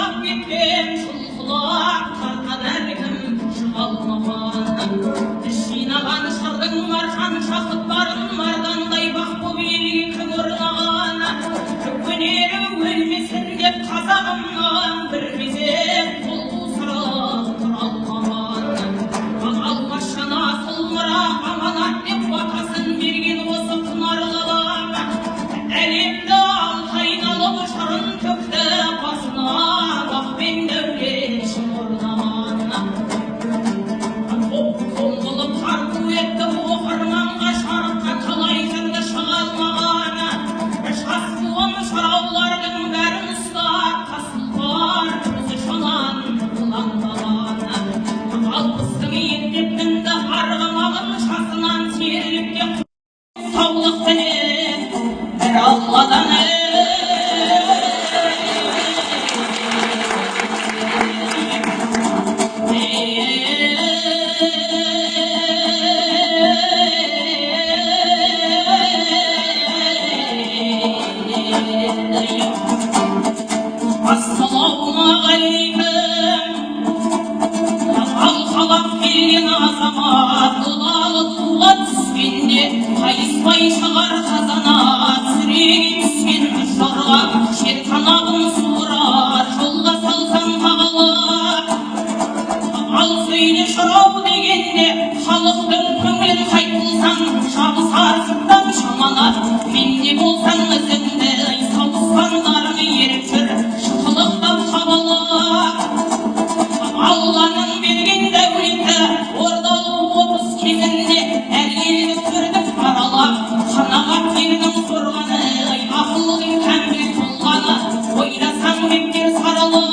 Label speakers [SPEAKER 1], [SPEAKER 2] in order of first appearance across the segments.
[SPEAKER 1] шырап кеткен шұлқылап тартады әркім шығалмаған іш жинаған шырдың марқан шақыт барын мардандай бақ боп елге кім орнаған өнері өлмесін деп қазағымнан бір мезет қол қусырып тұра алмаған алғашқана асыл мұра аманат деп батасын берген осы құнарлы бабам әлемді айналып шырын төкті басына бақ пен дәулет шымырлаған қоңғылып тарту етті оқырманға шарыққа талай жырды шыға алмаған жас буын жыраулардың бәрін ұстап тасылған көзі шалан қылаңдаған алпыстың еңбек мінді арғымағын жасынан теріліп те саулық тілеп бір алладан Assalamualaikum Al-Halak kelgen azamat Ulalı tuğla түскенде қайыспай шығар қазанат сүрегі түскен жорға шер қанағын суырар жолға салсаң қағылып ал сөйле жырау дегенде халықтың көңілін қайтылсаң жабысар жұрттан жаманат менде болсаң ізіңді сауысқандарың еріп жүр шықылықтап қабылып алланың берген дәулеті ордалы облыс кезінде әр елді түрдіп аралап қанағат елдің қорғаны ақылдың кәміл тұлғаны ойласаң бектер сарылып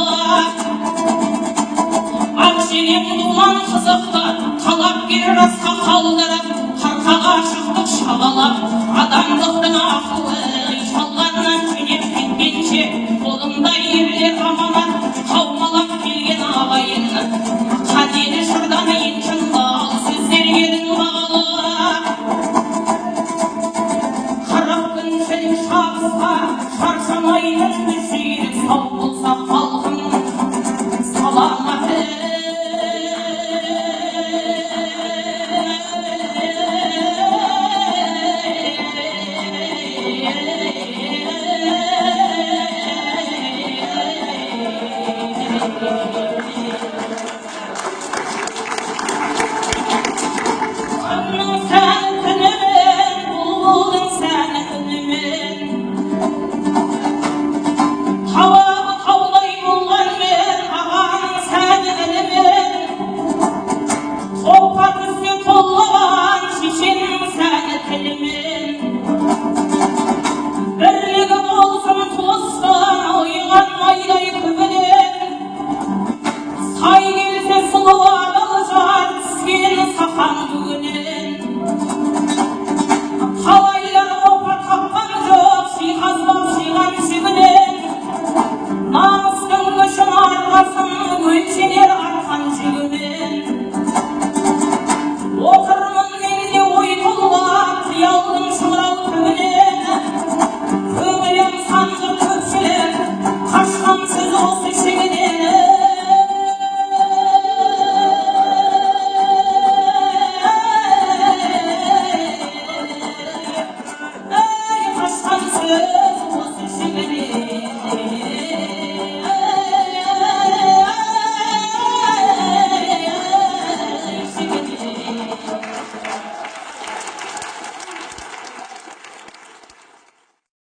[SPEAKER 1] ақ желең думан қызықты талапкер расқа қалдырып қарқаға шықтық шабалап адамдықтың ақылы шалғаннан жөнеп кеткенше қолында ерлер аманат қаумалап келген ағайын қаделі жырдан еншіңдал сөздер едің бағалы қырық күн тіл шабысқа шаршамайтын бір жүйрік сау болса